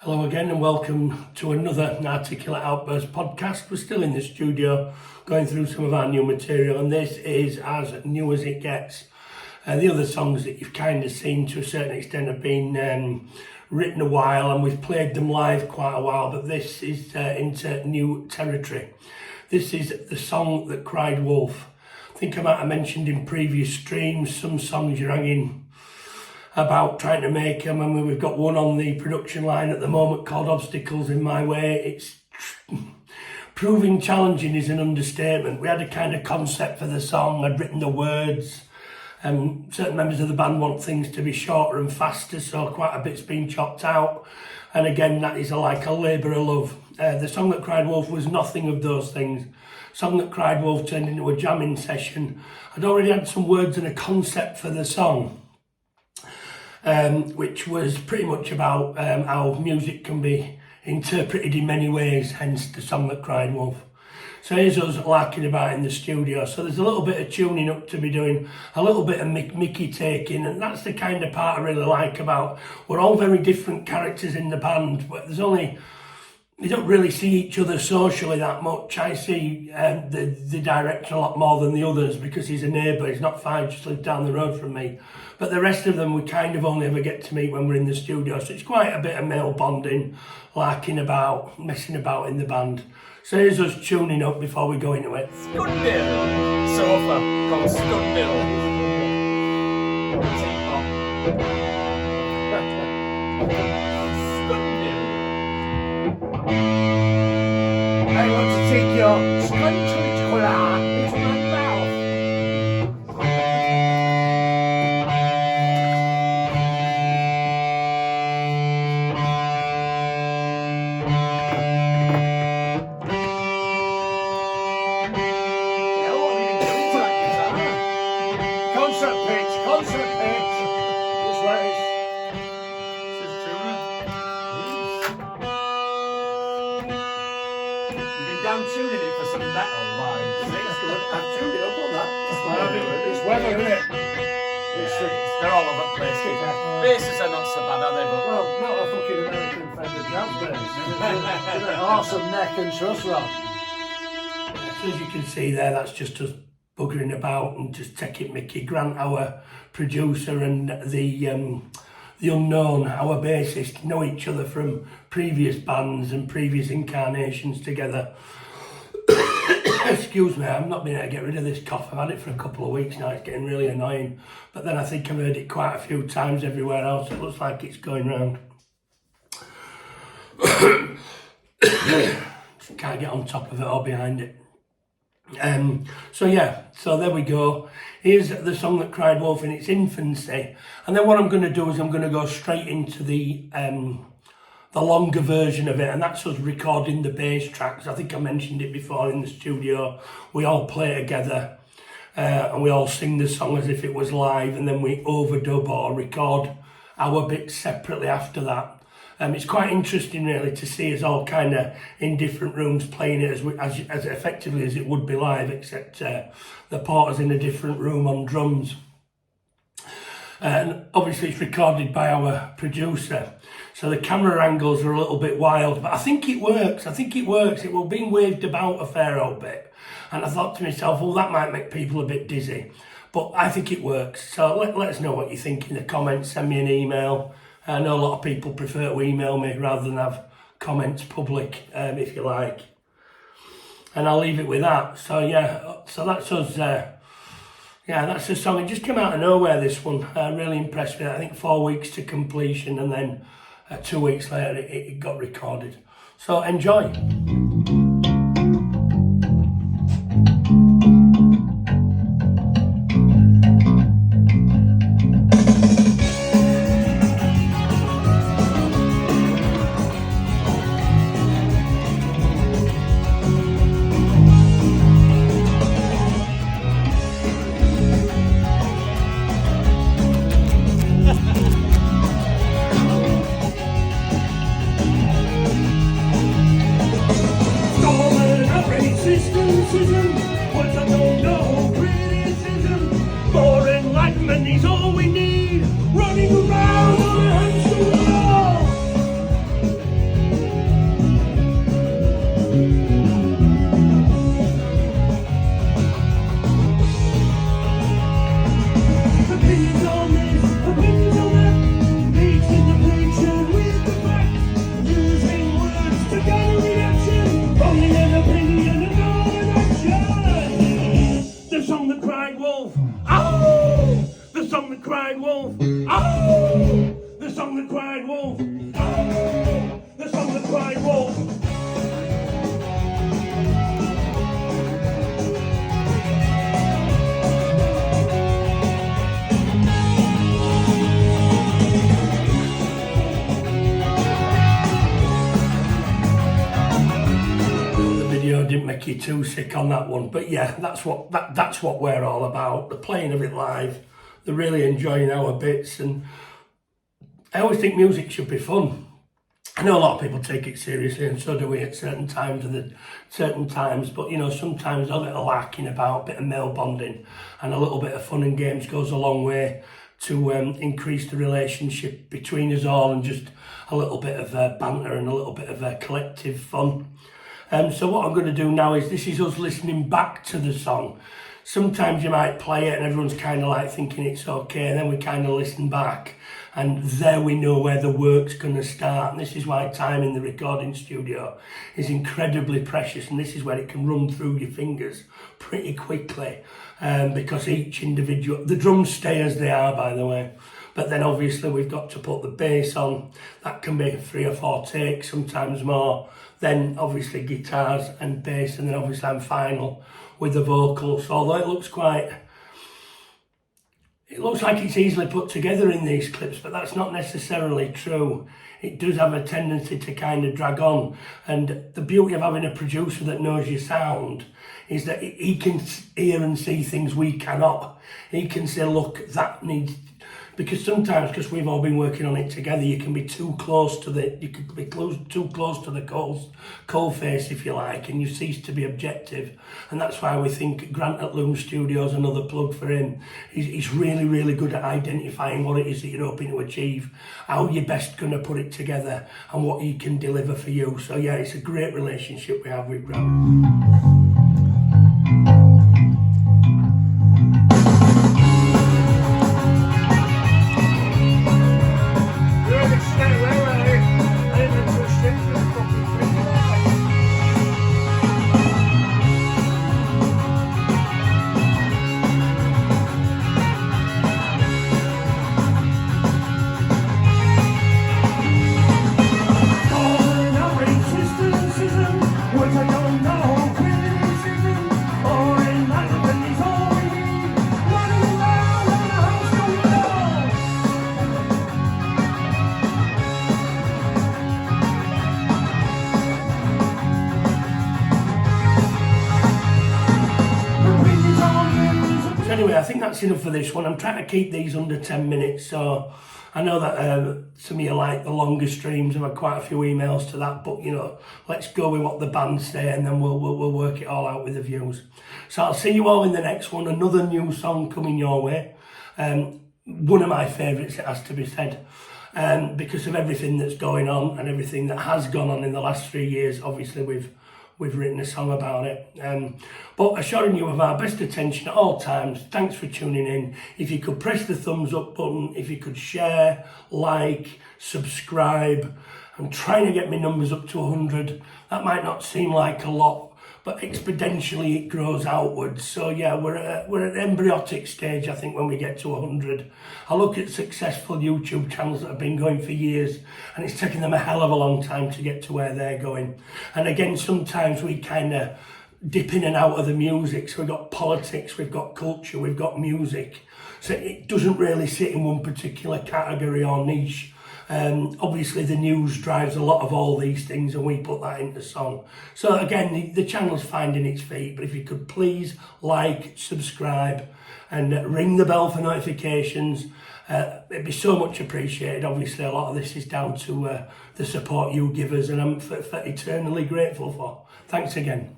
Hello again and welcome to another Articulate Outburst podcast. We're still in the studio going through some of our new material, and this is as new as it gets. The other songs that you've kind of seen to a certain extent have been written a while, and we've played them live quite a while, but this is into new territory. This is The Song That Cried Wolf. I think I might have mentioned in previous streams some songs you're hanging about trying to make them, and we've got one on the production line at the moment called Obstacles in My Way. It's proving challenging is an understatement. We had a kind of concept for the song, I'd written the words, and certain members of the band want things to be shorter and faster, so quite a bit's been chopped out, and again that is like a labour of love. The Song That Cried Wolf was nothing of those things. Song That Cried Wolf turned into a jamming session. I'd already had some words and a concept for the song, which was pretty much about how music can be interpreted in many ways, hence The Song That Cried Wolf. So here's us larking about in the studio. So there's a little bit of tuning up to be doing, a little bit of Mickey taking, and that's the kind of part I really like about, we're all very different characters in the band, but you don't really see each other socially that much. I see the director a lot more than the others because he's a neighbour, he's not far, just lives down the road from me. But the rest of them we kind of only ever get to meet when we're in the studio, so it's quite a bit of male bonding, larking about, messing about in the band. So here's us tuning up before we go into it. Scudbill sofa called Scudbill. I want to take your scunchula into my mouth. Yeah, what have you been doing to that guitar? Concert pitch. It's where it's... This is tuner. You've been down tuning it for some metal live. I've tuned it up on that. It's weather, isn't it? They're all over the place. Basses are not so bad, are they? But Well, not a fucking American Fender jazz bass. It's an awesome neck and truss rod. So as you can see there, that's just us buggering about and just taking Mickey. Grant, our producer, and the unknown, our bassist, know each other from previous bands and previous incarnations together. Excuse me, I've not been able to get rid of this cough. I've had it for a couple of weeks now, it's getting really annoying. But then I think I've heard it quite a few times everywhere else. It looks like it's going round. Can't get on top of it or behind it. So there we go. Here's The Song That Cried Wolf in its infancy. And then what I'm going to do is I'm going to go straight into the longer version of it, and that's us recording the bass tracks. I think I mentioned it before in the studio. We all play together and we all sing the song as if it was live, and then we overdub or record our bits separately after that. It's quite interesting really to see us all kind of in different rooms playing it as effectively as it would be live, except the Porter's in a different room on drums. And obviously it's recorded by our producer, so the camera angles are a little bit wild, but I think it works. It was being waved about a fair old bit, and I thought to myself, well, that might make people a bit dizzy, but I think it works. So let us know what you think in the comments. Send me an email. I know a lot of people prefer to email me rather than have comments public, if you like. And I'll leave it with that. So that's us. That's the song. It just came out of nowhere, this one. Really impressed with it. I think 4 weeks to completion, and then 2 weeks later it got recorded. So enjoy. make you too sick on that one. But yeah, that's what we're all about. The playing of it live, the really enjoying our bits, and I always think music should be fun. I know a lot of people take it seriously, and so do we at certain times, but you know, sometimes a little lacking about a bit of male bonding and a little bit of fun and games goes a long way to increase the relationship between us all, and just a little bit of banter and a little bit of collective fun. So what I'm going to do now is, this is us listening back to the song. Sometimes you might play it and everyone's kind of like thinking it's okay, and then we kind of listen back, and there we know where the work's going to start. And this is why time in the recording studio is incredibly precious, and this is where it can run through your fingers pretty quickly, because each individual, the drums stay as they are, by the way, but then obviously we've got to put the bass on. That can be 3 or 4 takes, sometimes more. Then obviously guitars and bass, and then obviously I'm final with the vocals. Although it looks like it's easily put together in these clips, but that's not necessarily true. It does have a tendency to kind of drag on, and the beauty of having a producer that knows your sound is that he can hear and see things we cannot. He can say, look, that needs, because sometimes, because we've all been working on it together, you can be too close to the, too close to the coal face, if you like, and you cease to be objective. And that's why we think Grant at Loom Studios, another plug for him, he's really, really good at identifying what it is that you're hoping to achieve, how you're best going to put it together, and what he can deliver for you. So yeah, it's a great relationship we have with Grant. Anyway, I think that's enough for this one. I'm trying to keep these under 10 minutes, so I know that some of you like the longer streams. I've had quite a few emails to that, but you know, let's go with what the band say, and then we'll work it all out with the views. So I'll see you all in the next one. Another new song coming your way. One of my favourites, it has to be said, because of everything that's going on and everything that has gone on in the last 3 years. Obviously, we've written a song about it, but assuring you of our best attention at all times. Thanks for tuning in. If you could press the thumbs up button, if you could share, like, subscribe. I'm trying to get my numbers up to 100. That might not seem like a lot, but exponentially it grows outwards. So yeah, we're at an embryotic stage, I think, when we get to 100. I look at successful YouTube channels that have been going for years, and it's taken them a hell of a long time to get to where they're going. And again, sometimes we kind of dip in and out of the music. So we've got politics, we've got culture, we've got music. So it doesn't really sit in one particular category or niche. Obviously the news drives a lot of all these things, and we put that into song. So again, the channel's finding its feet, but if you could please like, subscribe, and ring the bell for notifications, it'd be so much appreciated. Obviously a lot of this is down to the support you give us, and I'm eternally grateful for. Thanks again.